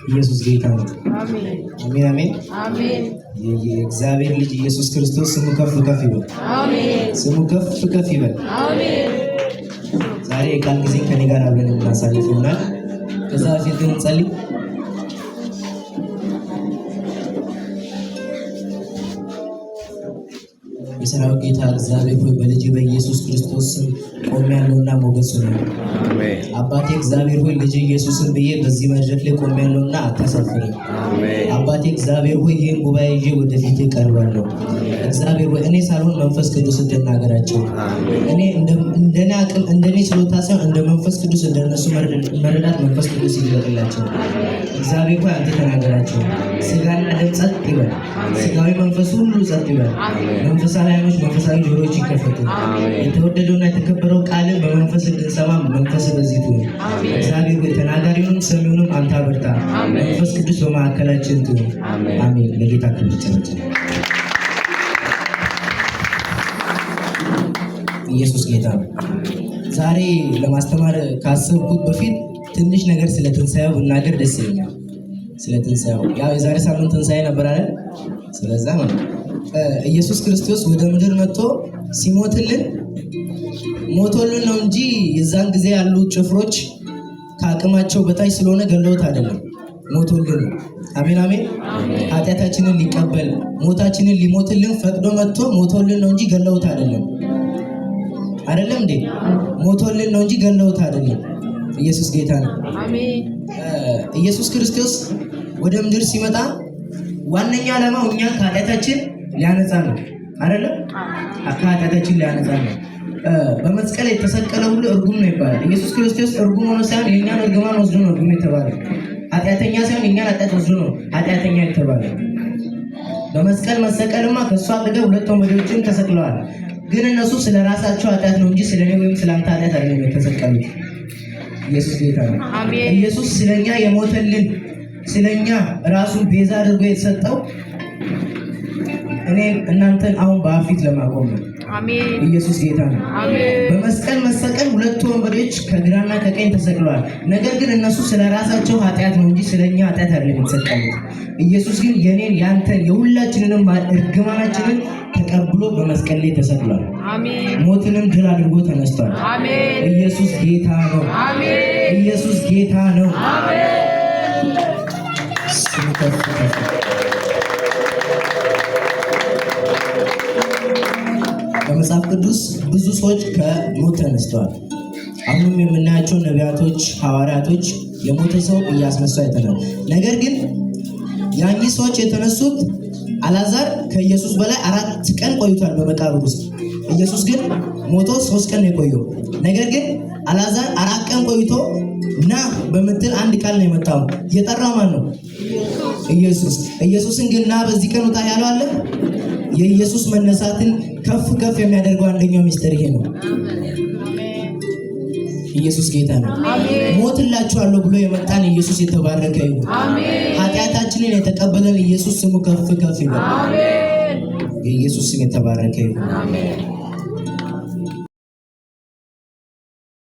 ኢየሱስ ጌታ ነው። አሜን አሜን አሜን አሜን። የእግዚአብሔር ልጅ ኢየሱስ ክርስቶስ ስሙ ከፍ ከፍ ይበል። አሜን ስሙ ከፍ ከፍ ይበል። አሜን። ዛሬ የቃል ጊዜ ከኔ ጋር አብረን እናሳልፍ ይሆናል። ከዛ በፊት ግን እንጸልይ። የሰራዊት ጌታ እግዚአብሔር ሆይ በልጅ በኢየሱስ ክርስቶስ ስም ቆሜያለሁና ሞገስ ሁነኝ። አሜን። አባቴ እግዚአብሔር ሆይ ልጅ ኢየሱስን ብዬ በዚህ መድረክ ላይ ቆሜያለሁና አታሳፍረኝ። አሜን። አባቴ እግዚአብሔር ሆይ ይህን ጉባኤ ይዤ ወደፊት እቀርባለሁ። እግዚአብሔር ሆይ እኔ ሳልሆን መንፈስ ቅዱስ እንድናገራቸው፣ እኔ እንደኔ አቅም እንደኔ ችሎታ ሳይሆን እንደ መንፈስ ቅዱስ እንደነሱ መረዳት መንፈስ ቅዱስ ይገለጥላቸው። እግዚአብሔር ሆይ አንተ ተናገራቸው። ስጋና ደም ጸጥ ይበል፣ ስጋዊ መንፈስ ሁሉ ጸጥ ይበል። መንፈሳዊ ዓይኖች መንፈሳዊ ጆሮዎች ይከፈቱ። የተወደደውና የተከበረው ቃልን በመንፈስ እንድንሰማ መንፈስ በዚህ ትሁን። እግዚአብሔር ሆይ ተናጋሪውንም ሰሚውንም አንተ አበርታ። መንፈስ ቅዱስ በማዕከላችን ትሁን። አሜን። ለጌታ ክብር ጨምጨም። ኢየሱስ ጌታ ነው። ዛሬ ለማስተማር ካሰብኩት በፊት ትንሽ ነገር ስለ ትንሣኤው ብናገር ደስ ይለኛል። ስለ ትንሣኤው ያው የዛሬ ሳምንት ትንሣኤ ነበር አይደል? ስለዛ ነው ኢየሱስ ክርስቶስ ወደ ምድር መጥቶ ሲሞትልን ሞቶልን ነው እንጂ የዛን ጊዜ ያሉ ጭፍሮች ከአቅማቸው በታች ስለሆነ ገለውት አይደለም፣ ሞቶልን ነው። አሜን አሜን። ኃጢአታችንን ሊቀበል ሞታችንን ሊሞትልን ፈቅዶ መጥቶ ሞቶልን ነው እንጂ ገለውት አይደለም። አይደለም እንዴ? ሞቶልን ነው እንጂ ገለውት አይደለም። ኢየሱስ ጌታ ነው። አሜን። ኢየሱስ ክርስቶስ ወደ ምድር ሲመጣ ዋነኛ ዓላማው እኛን ከኃጢአታችን ሊያነጻ ነው። አይደለም? ከኃጢአታችን ሊያነጻ ነው። በመስቀል የተሰቀለ ሁሉ እርጉም ነው ይባላል። ኢየሱስ ክርስቶስ እርጉም ሆኖ ሳይሆን የእኛን እርግማን ወስዶ ነው እርጉም የተባለው። ኃጢአተኛ ሳይሆን የእኛን ኃጢአት ወስዶ ነው ኃጢአተኛ የተባለው። በመስቀል መሰቀልማ ከእሱ አጠገብ ሁለት ወንበዴዎችም ተሰቅለዋል። ግን እነሱ ስለ ራሳቸው ኃጢአት ነው እንጂ ስለኔ ወይም ስለአንተ ኃጢአት አይደለም የተሰቀሉት። ኢየሱስ ጌታ ነው። ኢየሱስ ስለኛ የሞተልን ስለኛ ራሱን ቤዛ አድርጎ የተሰጠው እኔ እናንተን አሁን በፊት ለማቆም ነው። አሜን። ኢየሱስ ጌታ ነው። አሜን። በመስቀል መሰቀል ሁለት ወንበዴዎች ከግራና ከቀኝ ተሰቅለዋል። ነገር ግን እነሱ ስለ ራሳቸው ኃጢአት ነው እንጂ ስለኛ ኃጢአት አይደለም የተሰቀሉት። ኢየሱስ ግን የኔን ያንተን የሁላችንንም እርግማናችንን ተቀብሎ በመስቀል ላይ ተሰቅሏል። አሜን። ሞትንም ድል አድርጎ ተነስቷል። አሜን። ኢየሱስ ጌታ ነው። አሜን። ኢየሱስ ጌታ ነው። አሜን። በመጽሐፍ ቅዱስ ብዙ ሰዎች ከሞት ተነስተዋል። አሁንም የምናያቸው ነቢያቶች፣ ሐዋርያቶች የሞተ ሰው እያስነሱ አይተናል። ነገር ግን ያኚህ ሰዎች የተነሱት አልዓዛር ከኢየሱስ በላይ 4 ቀን ቆይቷል በመቃብር ውስጥ። ኢየሱስ ግን ሞቶ 3 ቀን ነው የቆየው። ነገር ግን አልዓዛር 4 ቀን ቆይቶ ና በምትል አንድ ቃል ነው የመጣው። የጠራው ማን ነው? ኢየሱስ። ኢየሱስን ግን ና በዚህ ቀን ውጣ ያለው አለ። የኢየሱስ መነሳትን ከፍ ከፍ የሚያደርገው አንደኛው ሚስጥር ይሄ ነው። ኢየሱስ ጌታ ነው። ሞትላችኋለሁ ብሎ የመጣን ኢየሱስ የተባረከ ይሁን። ኃጢአታችንን የተቀበለን ኢየሱስ ስሙ ከፍ ከፍ ይበል። የኢየሱስ ስም የተባረከ ይሁን።